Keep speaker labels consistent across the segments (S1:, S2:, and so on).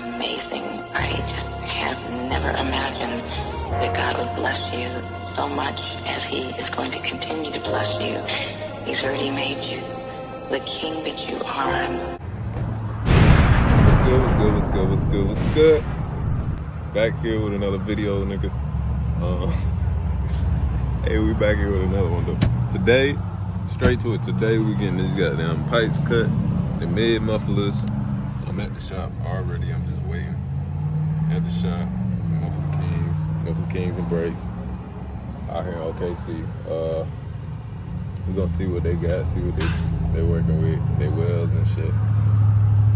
S1: amazing. I just have never imagined that God would bless you so much as He is going to continue to bless you. He's already made you the king that you are.
S2: What's good, what's good, what's good, what's good, what's good? Back here with another video, nigga. Hey, we back here with another one, though. Today, straight to it, today we getting these goddamn pipes cut, the mid mufflers. I'm at the shop already, I'm just waiting. At the shop, Muffler Kings and Brakes. Out here in OKC. We gonna see what they got, see what they working with, they wells and shit.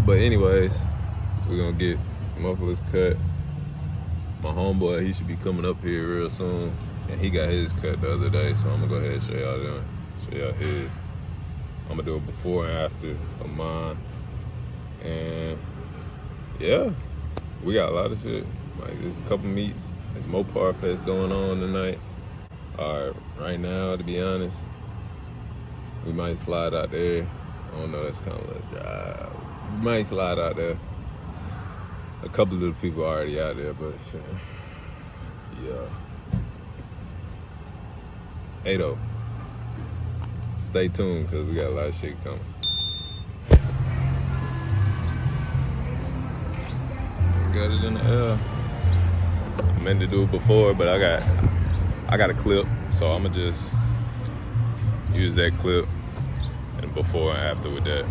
S2: But anyways, we're gonna get mufflers cut. My homeboy, he should be coming up here real soon, and he got his cut the other day, so I'm gonna go ahead and show y'all his. I'm gonna do it before and after of mine. And yeah, we got a lot of shit. Like, there's a couple meets. There's more parfests going on tonight. Right now, to be honest, we might slide out there. I don't know, that's kind of a drive. We might slide out there. A couple of the people are already out there, but yeah. Hey though, stay tuned because we got a lot of shit coming. Got it in the air. I meant to do it before, but I got a clip, so I'ma just use that clip and before and after with that.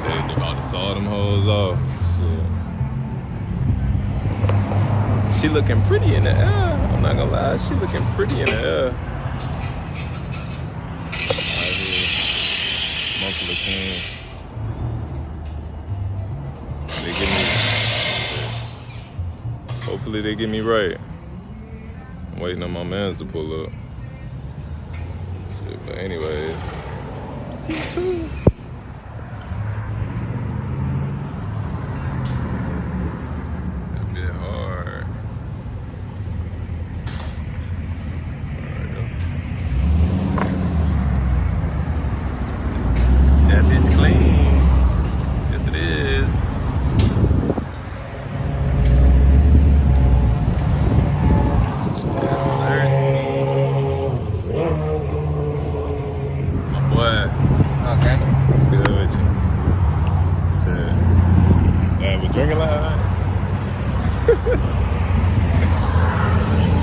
S2: They about to saw them hoes off. Shit. She looking pretty in the air. I'm not gonna lie, she looking pretty in the air. Right here, Muffler King. They get me. Hopefully they get me right. I'm waiting on my mans to pull up. Shit, but anyways, C2. That bit hard. That bitch clean. Yes it is. Drinking last night?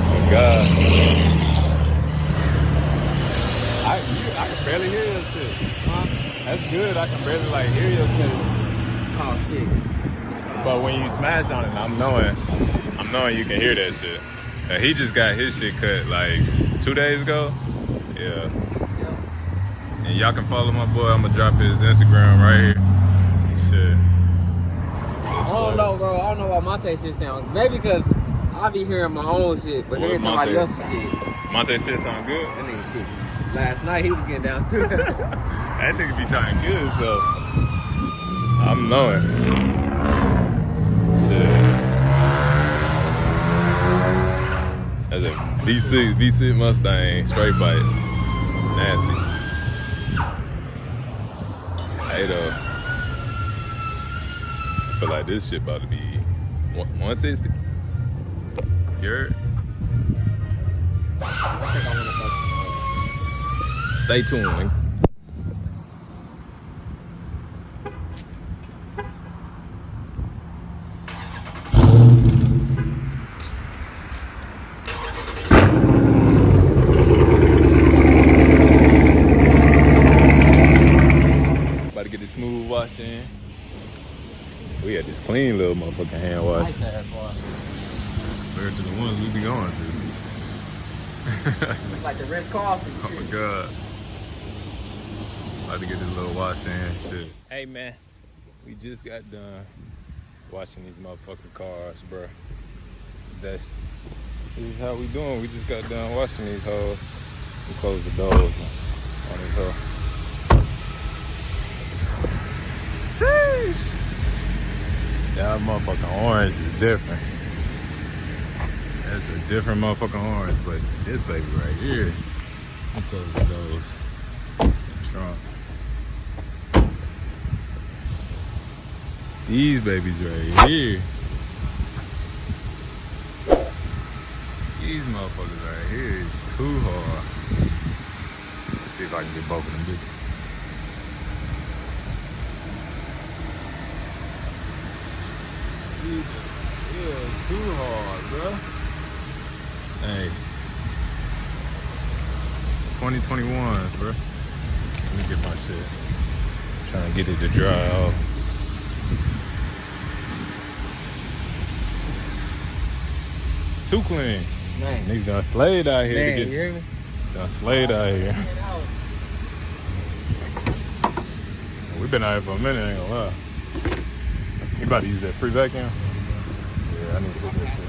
S2: Oh God. I can barely hear your shit. Huh? That's good. I can barely like hear your shit.
S3: Oh shit.
S2: But when you smash on it, I'm knowing you can hear that shit. He just got his shit cut like 2 days ago. Yeah. And y'all can follow my boy. I'm gonna drop his Instagram right here. Shit.
S3: I don't know, bro. I don't know why Monte shit sounds. Maybe because I be hearing my own shit, but hearing somebody else's shit.
S2: Monte shit sound good?
S3: That nigga shit. Last night he was getting down too.
S2: That nigga be trying good, so I'm knowing. Shit. That's a V6 Mustang, straight bite. Nasty. Hey though. I feel like this shit about to be 160. You heard? Stay tuned, man. About to get this smooth wash in. We had this clean little motherfucking hand wash.
S3: Nice ass wash.
S2: Compared to the ones we be going to.
S3: It's like the Ritz Carlton.
S2: Oh my God. About to get this little wash in shit. Hey man, we just got done washing these motherfucking cars, bro. This is how we doing. We just got done washing these hoes. We closed the doors on these hoes. Sheesh. That motherfucking orange is different. That's a different motherfucking orange, but this baby right here, let's close the doors. Trunk. These babies right here. These motherfuckers right here is too hard. Let's see if I can get both of them bitches. Yeah, too hard, bro. Hey. 2021s, bro. Let me get my shit. I'm trying to get it to dry off. Too clean.
S3: Man.
S2: Niggas done slayed out here.
S3: Man,
S2: to
S3: you
S2: get,
S3: hear me?
S2: done slayed out here. We've been out here for a minute, ain't gonna lie. You about to use that free vacuum? Yeah, I need to hit that shit.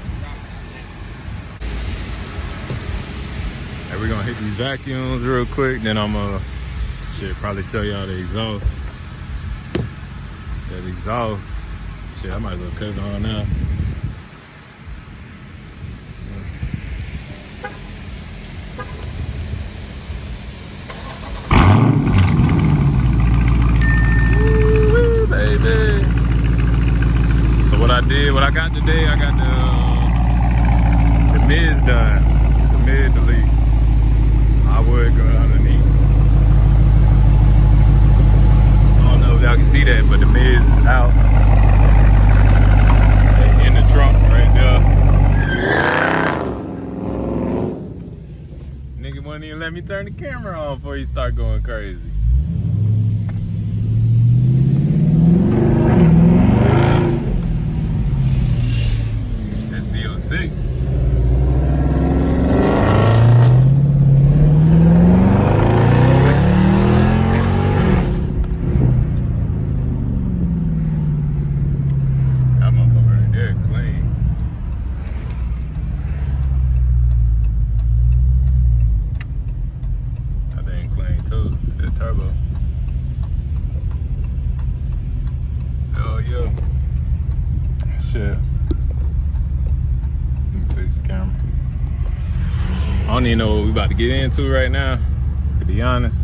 S2: Hey, we're gonna hit these vacuums real quick, then I'm gonna probably show y'all the exhaust. That exhaust. Shit, I might as well cut it on now. Woo, baby. So what I got today, I got the mids done. It's a mid delete. I would go underneath. I don't know if y'all can see that, but the mids is out. In the trunk right there. Nigga wouldn't even let me turn the camera on before he start going crazy. That's Z06. Turbo. Oh yeah. Shit. Let me fix the camera. I don't even know what we about to get into right now, to be honest.